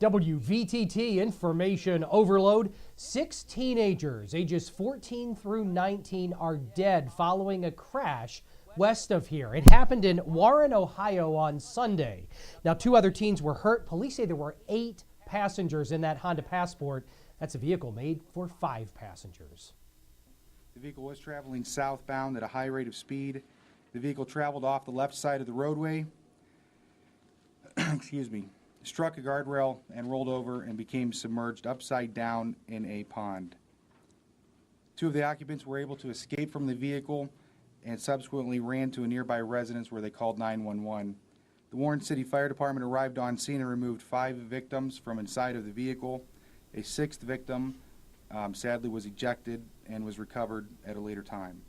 WVTT information overload. 6 teenagers ages 14 through 19 are dead following a crash west of here. It happened in Warren, Ohio on Sunday. Now 2 other teens were hurt. Police say there were 8 passengers in that Honda Passport. That's a vehicle made for 5 passengers. The vehicle was traveling southbound at a high rate of speed. The vehicle traveled off the left side of the roadway, excuse me, struck a guardrail and rolled over and became submerged upside down in a pond. 2 of the occupants were able to escape from the vehicle and subsequently ran to a nearby residence where they called 911. The Warren City Fire Department arrived on scene and removed 5 victims from inside of the vehicle. A 6th victim sadly was ejected and was recovered at a later time.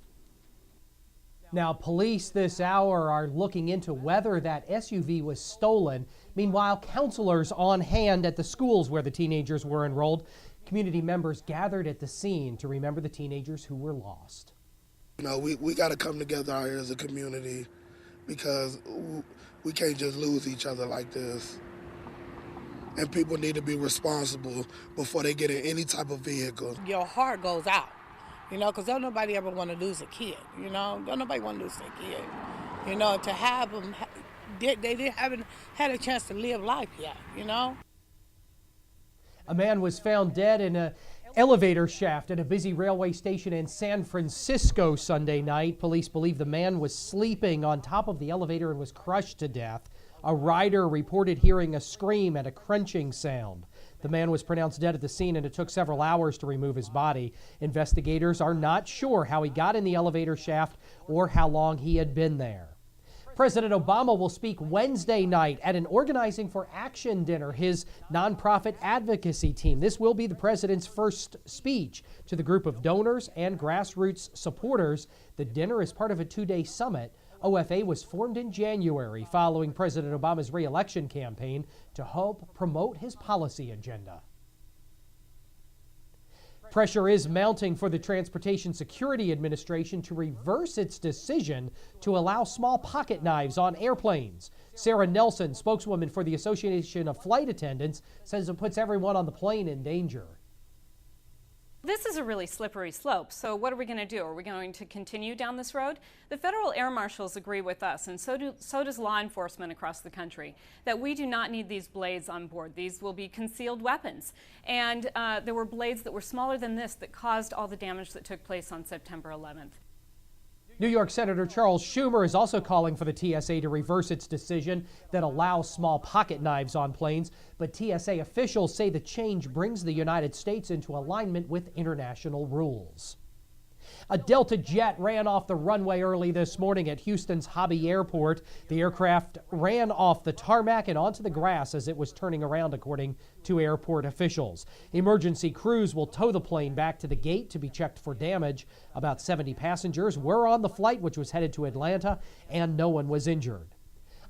Now, police this hour are looking into whether that SUV was stolen. Meanwhile, counselors on hand at the schools where the teenagers were enrolled. Community members gathered at the scene to remember the teenagers who were lost. You know, we got to come together out here as a community because we can't just lose each other like this. And people need to be responsible before they get in any type of vehicle. Your heart goes out. You know, because don't nobody ever want to lose a kid, you know? Don't nobody want to lose their kid. You know, to have them, they haven't had a chance to live life yet, you know? A man was found dead in an elevator shaft at a busy railway station in San Francisco Sunday night. Police believe the man was sleeping on top of the elevator and was crushed to death. A rider reported hearing a scream and a crunching sound. The man was pronounced dead at the scene, and it took several hours to remove his body. Investigators are not sure how he got in the elevator shaft or how long he had been there. President Obama will speak Wednesday night at an Organizing for Action dinner, his nonprofit advocacy team. This will be the president's first speech to the group of donors and grassroots supporters. The dinner is part of a 2-day summit. OFA was formed in January following President Obama's re-election campaign to help promote his policy agenda. Pressure is mounting for the Transportation Security Administration to reverse its decision to allow small pocket knives on airplanes. Sarah Nelson, spokeswoman for the Association of Flight Attendants, says it puts everyone on the plane in danger. This is a really slippery slope, so what are we going to do? Are we going to continue down this road? The federal air marshals agree with us, and so does law enforcement across the country, that we do not need these blades on board. These will be concealed weapons. And there were blades that were smaller than this that caused all the damage that took place on September 11th. New York Senator Charles Schumer is also calling for the TSA to reverse its decision that allows small pocket knives on planes. But TSA officials say the change brings the United States into alignment with international rules. A Delta jet ran off the runway early this morning at Houston's Hobby Airport. The aircraft ran off the tarmac and onto the grass as it was turning around, according to airport officials. Emergency crews will tow the plane back to the gate to be checked for damage. About 70 passengers were on the flight, which was headed to Atlanta, and no one was injured.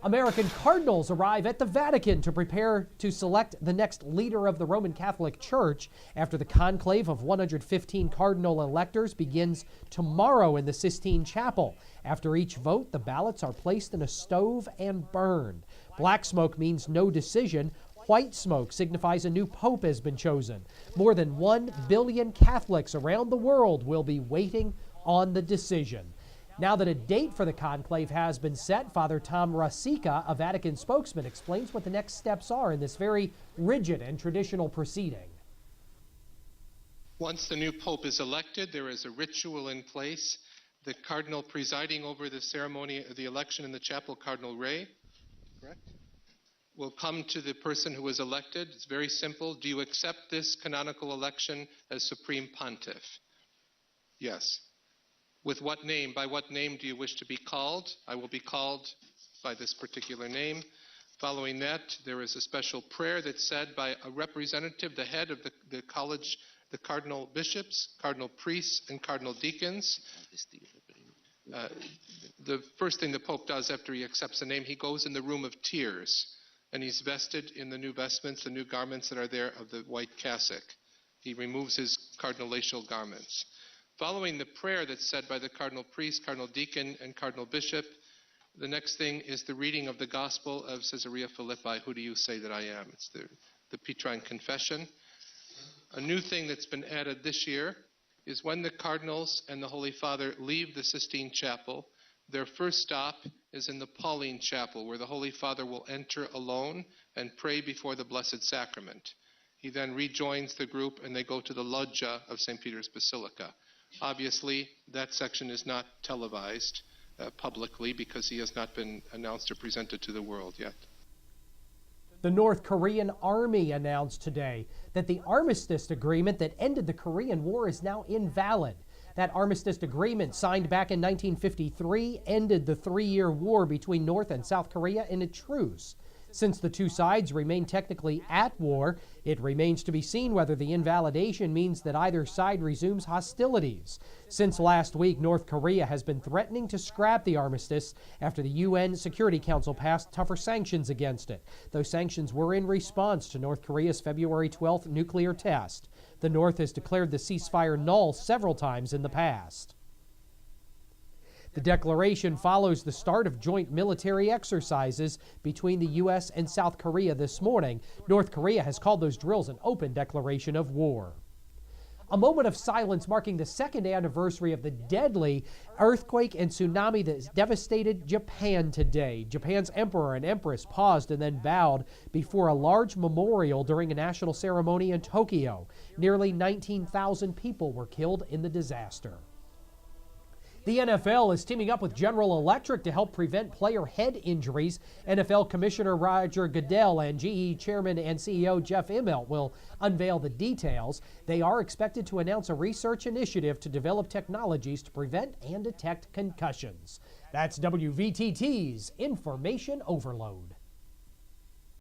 American cardinals arrive at the Vatican to prepare to select the next leader of the Roman Catholic Church after the conclave of 115 cardinal electors begins tomorrow in the Sistine Chapel. After each vote, the ballots are placed in a stove and burned. Black smoke means no decision. White smoke signifies a new pope has been chosen. More than 1 billion Catholics around the world will be waiting on the decision. Now that a date for the conclave has been set, Father Tom Rasica, a Vatican spokesman, explains what the next steps are in this very rigid and traditional proceeding. Once the new pope is elected, there is a ritual in place. The cardinal presiding over the ceremony of the election in the chapel, Cardinal Ray, correct, will come to the person who was elected. It's very simple. Do you accept this canonical election as Supreme Pontiff? Yes. With what name? By what name do you wish to be called? I will be called by this particular name. Following that, there is a special prayer that's said by a representative, the head of the college, the cardinal bishops, cardinal priests, and cardinal deacons. The first thing the Pope does after he accepts the name, he goes in the room of tears, and he's vested in the new vestments, the new garments that are there of the white cassock. He removes his cardinalatial garments. Following the prayer that's said by the cardinal priest, cardinal deacon, and cardinal bishop, the next thing is the reading of the Gospel of Caesarea Philippi. Who do you say that I am? It's the Petrine Confession. A new thing that's been added this year is when the cardinals and the Holy Father leave the Sistine Chapel, their first stop is in the Pauline Chapel, where the Holy Father will enter alone and pray before the Blessed Sacrament. He then rejoins the group and they go to the Loggia of St. Peter's Basilica. Obviously, that section is not televised publicly because he has not been announced or presented to the world yet. The North Korean Army announced today that the armistice agreement that ended the Korean War is now invalid. That armistice agreement, signed back in 1953, ended the 3-year war between North and South Korea in a truce. Since the two sides remain technically at war, it remains to be seen whether the invalidation means that either side resumes hostilities. Since last week, North Korea has been threatening to scrap the armistice after the UN Security Council passed tougher sanctions against it. Those sanctions were in response to North Korea's February 12th nuclear test. The North has declared the ceasefire null several times in the past. The declaration follows the start of joint military exercises between the U.S. and South Korea this morning. North Korea has called those drills an open declaration of war. A moment of silence marking the second anniversary of the deadly earthquake and tsunami that devastated Japan today. Japan's emperor and empress paused and then bowed before a large memorial during a national ceremony in Tokyo. Nearly 19,000 people were killed in the disaster. The NFL is teaming up with General Electric to help prevent player head injuries. NFL Commissioner Roger Goodell and GE Chairman and CEO Jeff Immelt will unveil the details. They are expected to announce a research initiative to develop technologies to prevent and detect concussions. That's WVTT's Information Overload.